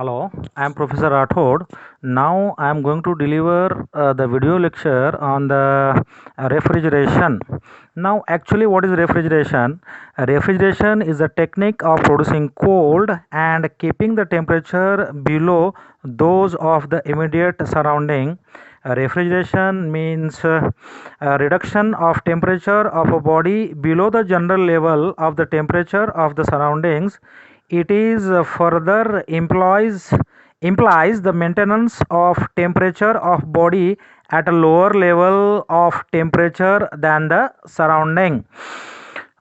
Hello, I am Professor Rathod. Now I am going to deliver the video lecture on the refrigeration. Now, actually, what is refrigeration? Refrigeration is a technique of producing cold and keeping the temperature below those of the immediate surrounding. Refrigeration means a reduction of temperature of a body below the general level of the temperature of the surroundings. It is further implies the maintenance of temperature of body at a lower level of temperature than the surrounding.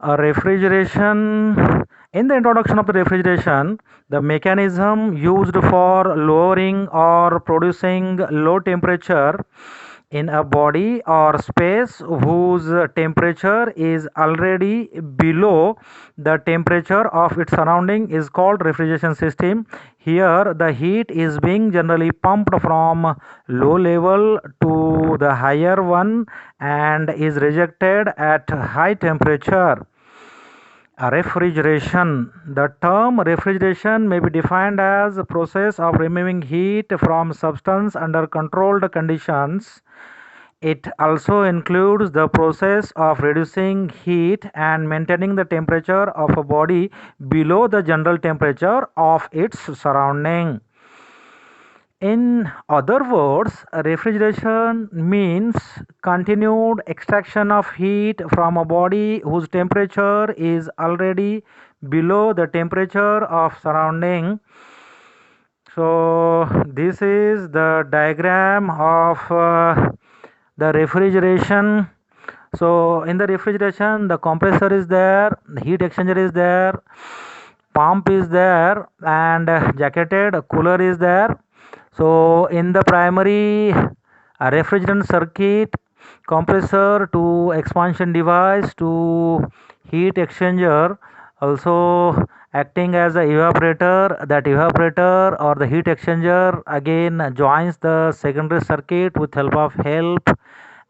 Refrigeration. In the introduction of the refrigeration, the mechanism used for lowering or producing low temperature in a body or space whose temperature is already below the temperature of its surrounding is called refrigeration system. Here the heat is being generally pumped from low level to the higher one and is rejected at high temperature. Refrigeration. The term refrigeration may be defined as a process of removing heat from substance under controlled conditions. It also includes the process of reducing heat and maintaining the temperature of a body below the general temperature of its surrounding. In other words, refrigeration means continued extraction of heat from a body whose temperature is already below the temperature of surrounding. So this is the diagram of the refrigeration. So in the refrigeration, the compressor is there, the heat exchanger is there, pump is there, and jacketed cooler is there. So in the primary refrigerant circuit, compressor to expansion device to heat exchanger, also acting as a evaporator. That evaporator or the heat exchanger again joins the secondary circuit with help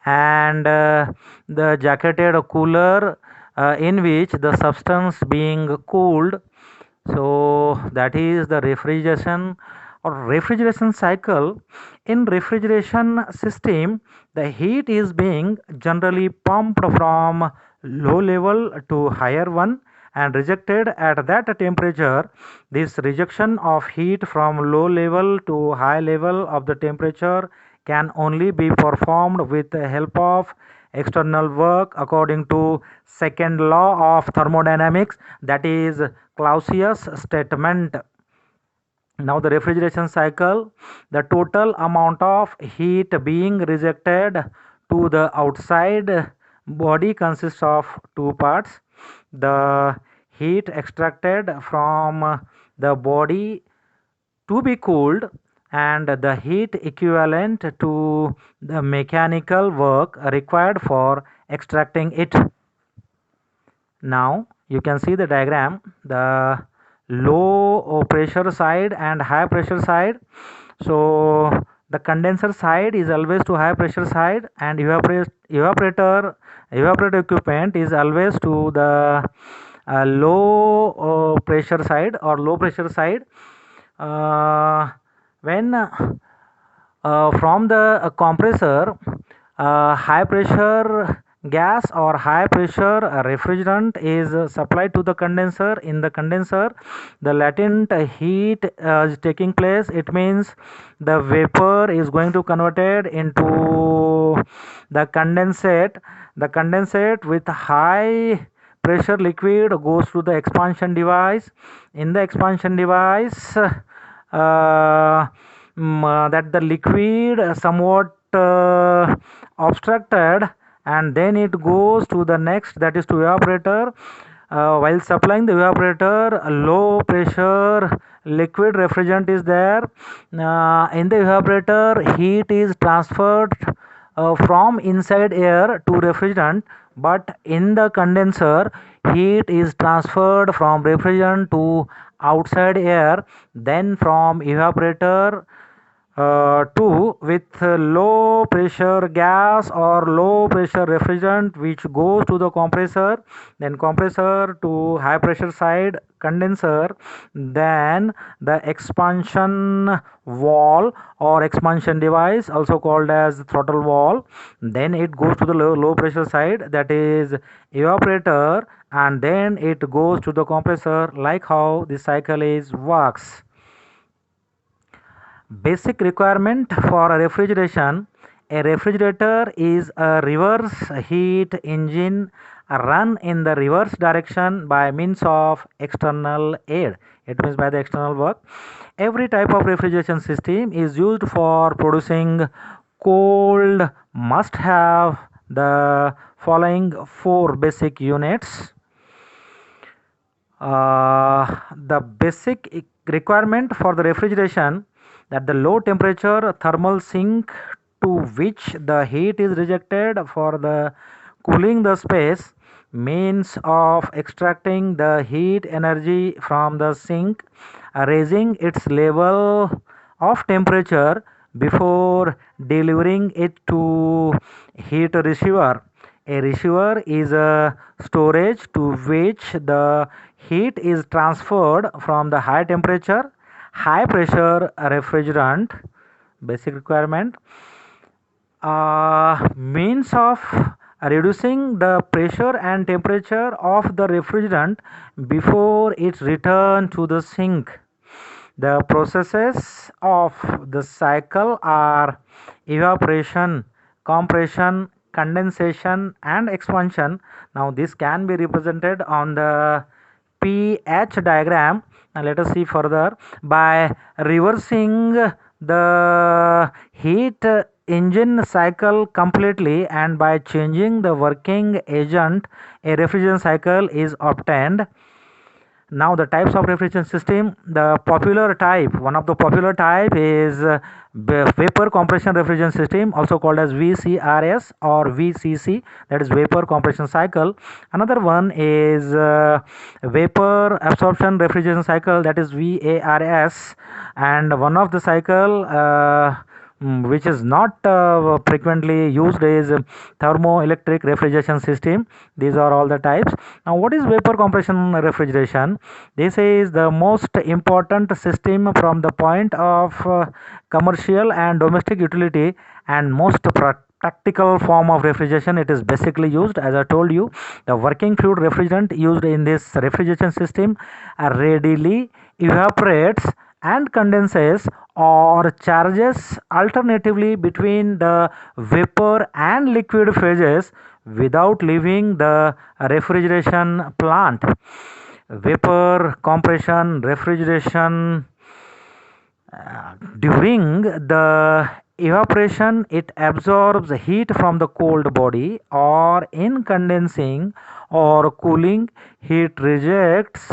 and the jacketed cooler in which the substance being cooled. So that is the refrigeration or refrigeration cycle. In refrigeration system, the heat is being generally pumped from low level to higher one and rejected at that temperature. This rejection of heat from low level to high level of the temperature can only be performed with the help of external work according to second law of thermodynamics, that is Clausius statement. Now the refrigeration cycle, the total amount of heat being rejected to the outside body consists of two parts: the heat extracted from the body to be cooled and the heat equivalent to the mechanical work required for extracting it. Now you can see the diagram, the low pressure side and high pressure side. So the condenser side is always to high pressure side and evaporator equipment is always to the low pressure side or low pressure side. When from the compressor, high pressure gas or high pressure refrigerant is supplied to the condenser. In the condenser, the latent heat is taking place. It means the vapor is going to converted into the condensate. The condensate with high pressure liquid goes to the expansion device. In the expansion device, that the liquid somewhat obstructed, and then it goes to the next, that is to evaporator. While supplying the evaporator, a low pressure liquid refrigerant is there. In the evaporator, heat is transferred from inside air to refrigerant, but in the condenser, heat is transferred from refrigerant to outside air, then from evaporator Two, with low pressure gas or low pressure refrigerant which goes to the compressor, then compressor to high pressure side condenser, then the expansion wall or expansion device also called as throttle wall, then it goes to the low pressure side, that is evaporator, and then it goes to the compressor, like how the cycle is works. Basic requirement for a refrigeration: a refrigerator is a reverse heat engine run in the reverse direction by means of external air. It means by the external work. Every type of refrigeration system is used for producing cold must have the following four basic units. The basic requirement for the refrigeration, that the low temperature thermal sink to which the heat is rejected for the cooling the space, means of extracting the heat energy from the sink, raising its level of temperature before delivering it to heat receiver. A receiver is a storage to which the heat is transferred from the high temperature, high pressure refrigerant. Basic requirement. Means of reducing the pressure and temperature of the refrigerant before its return to the sink. The processes of the cycle are evaporation, compression, condensation, and expansion. Now this can be represented on the pH diagram. Now let us see further. By reversing the heat engine cycle completely and by changing the working agent, a refrigeration cycle is obtained. Now the types of refrigeration system, the popular type, one of the popular type is vapor compression refrigeration system, also called as VCRS or VCC, that is vapor compression cycle. Another one is vapor absorption refrigeration cycle, that is VARS. And one of the cycle which is not frequently used is thermoelectric refrigeration system. These are all the types. Now what is vapor compression refrigeration? This is the most important system from the point of commercial and domestic utility and most practical form of refrigeration. It is basically used, as I told you, the working fluid refrigerant used in this refrigeration system readily evaporates and condenses or charges alternatively between the vapor and liquid phases without leaving the refrigeration plant. Vapor compression refrigeration, during the evaporation it absorbs heat from the cold body, or in condensing or cooling heat rejects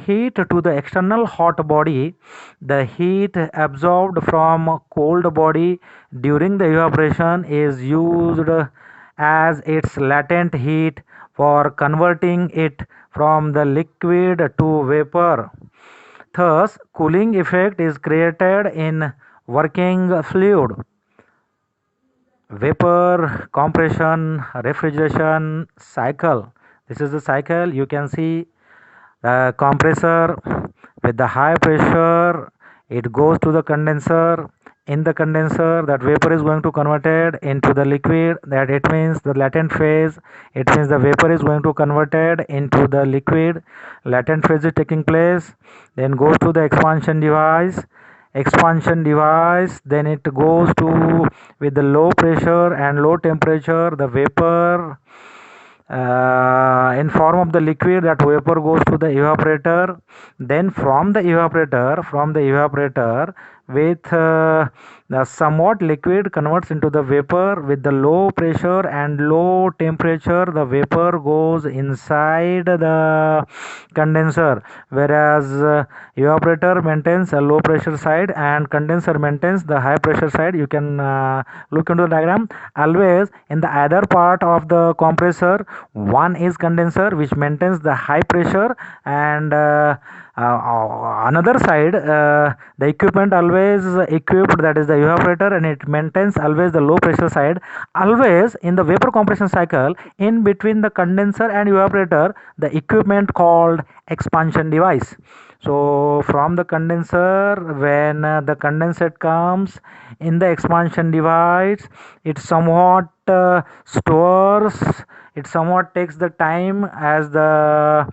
heat to the external hot body. The heat absorbed from cold body during the evaporation is used as its latent heat for converting it from the liquid to vapor. Thus, cooling effect is created in working fluid. Vapor compression refrigeration cycle. This is the cycle. You can see the compressor with the high pressure, it goes to the condenser. In the condenser, that vapor is going to converted into the liquid, that it means the latent phase. It means the vapor is going to converted into the liquid. Latent phase is taking place, then goes to the expansion device. Then it goes to, with the low pressure and low temperature, the vapor in form of the liquid, that vapor goes to the evaporator. Then from the evaporator with the somewhat liquid converts into the vapor. With the low pressure and low temperature, the vapor goes inside the condenser, whereas evaporator maintains a low pressure side and condenser maintains the high pressure side. You can look into the diagram. Always in the other part of the compressor, one is condenser which maintains the high pressure, and Another side, the equipment always equipped, that is the evaporator, and it maintains always the low pressure side. Always in the vapor compression cycle, in between the condenser and evaporator, the equipment called expansion device. So from the condenser, when the condensate comes in the expansion device, it somewhat stores, it somewhat takes the time as the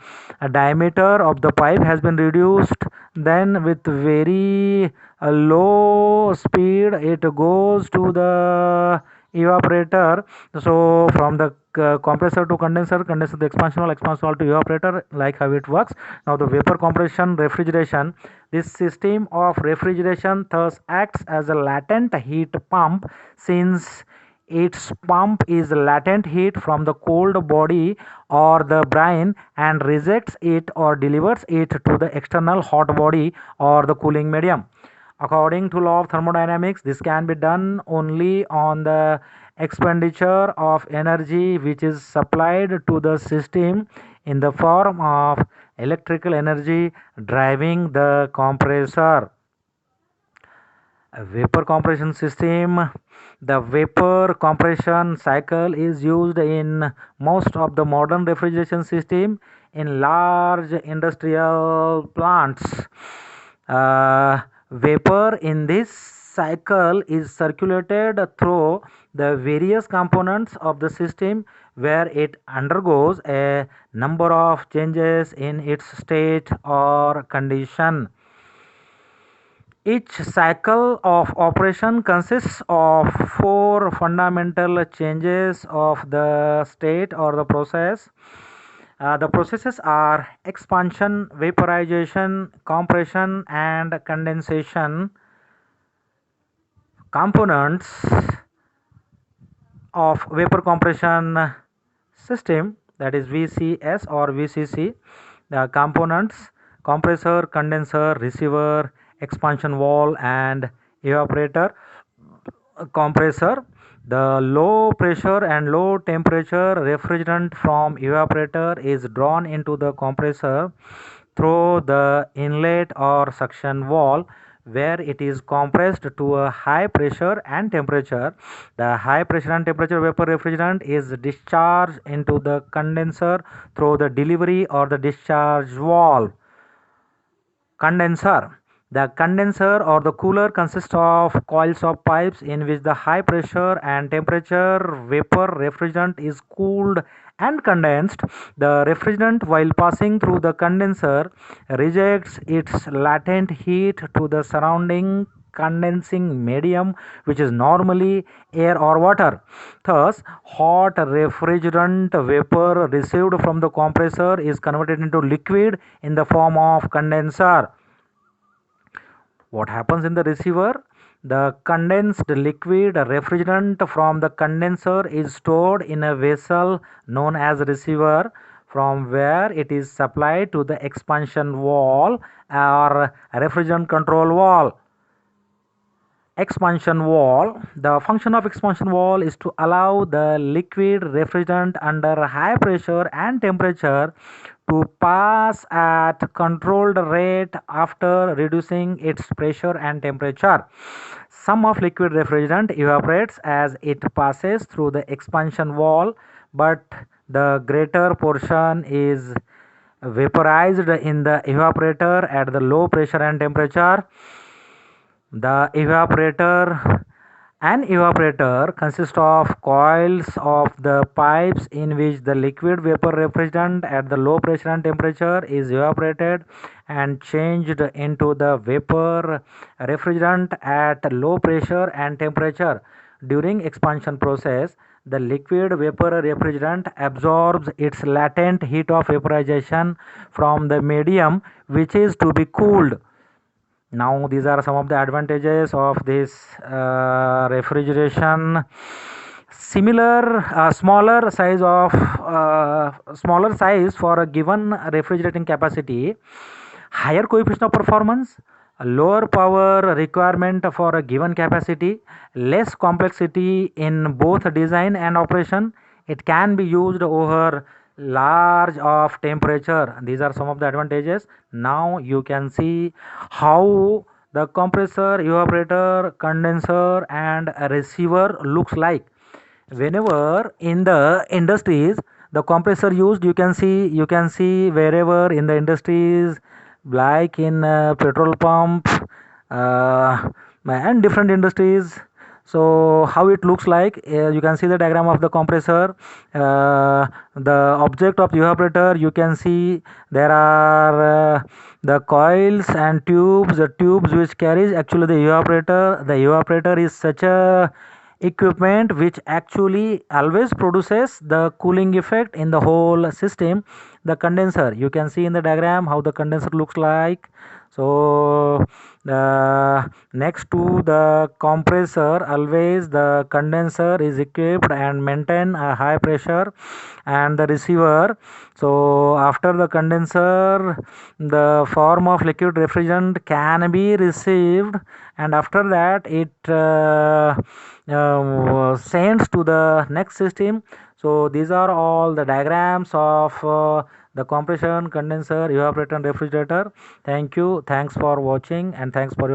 diameter of the pipe has been reduced. Then with very low speed it goes to the evaporator. So from the compressor to condenser, condenser to expansion wall, expansion wall to evaporator, like how it works. Now the vapor compression refrigeration, this system of refrigeration thus acts as a latent heat pump, since its pump is latent heat from the cold body or the brine and rejects it or delivers it to the external hot body or the cooling medium. According to law of thermodynamics, this can be done only on the expenditure of energy which is supplied to the system in the form of electrical energy driving the compressor. A vapor compression system. The vapor compression cycle is used in most of the modern refrigeration system in large industrial plants. Vapor in this cycle is circulated through the various components of the system, where it undergoes a number of changes in its state or condition. Each cycle of operation consists of 4 fundamental changes of the state or the process. The processes are expansion, vaporization, compression, and condensation. Components of vapor compression system, that is VCS or VCC. The components: compressor, condenser, receiver, expansion wall, and evaporator. Compressor: the low pressure and low temperature refrigerant from evaporator is drawn into the compressor through the inlet or suction wall, where it is compressed to a high pressure and temperature. The high pressure and temperature vapor refrigerant is discharged into the condenser through the delivery or the discharge valve. Condenser: the condenser or the cooler consists of coils of pipes in which the high pressure and temperature vapor refrigerant is cooled and condensed. The refrigerant, while passing through the condenser, rejects its latent heat to the surrounding condensing medium, which is normally air or water. Thus, hot refrigerant vapor received from the compressor is converted into liquid in the form of condenser. What happens in the receiver? The condensed liquid refrigerant from the condenser is stored in a vessel known as receiver, from where it is supplied to the expansion wall or refrigerant control wall. Expansion wall. The function of expansion wall is to allow the liquid refrigerant under high pressure and temperature to pass at controlled rate after reducing its pressure and temperature. Some of liquid refrigerant evaporates as it passes through the expansion wall, but the greater portion is vaporized in the evaporator at the low pressure and temperature. The an evaporator consists of coils of the pipes in which the liquid vapor refrigerant at the low pressure and temperature is evaporated and changed into the vapor refrigerant at low pressure and temperature. During expansion process, the liquid vapor refrigerant absorbs its latent heat of vaporization from the medium which is to be cooled. Now these are some of the advantages of this refrigeration. Smaller size for a given refrigerating capacity, higher coefficient of performance, a lower power requirement for a given capacity, less complexity in both design and operation. It can be used over large of temperature. These are some of the advantages. Now you can see how the compressor, evaporator, condenser and a receiver looks like. Whenever in the industries the compressor used, you can see wherever in the industries, like in petrol pump, uh, and different industries. So how it looks like, you can see the diagram of the compressor. The object of evaporator, you can see there are the coils and tubes, the tubes which carries actually the evaporator is such a equipment which actually always produces the cooling effect in the whole system. The condenser, you can see in the diagram how the condenser looks like. So next to the compressor, always the condenser is equipped and maintain a high pressure, and the receiver. So after the condenser, the form of liquid refrigerant can be received, and after that it sends to the next system. So these are all the diagrams of the compression, condenser, evaporator and refrigerator. Thank you, thanks for watching, and thanks for your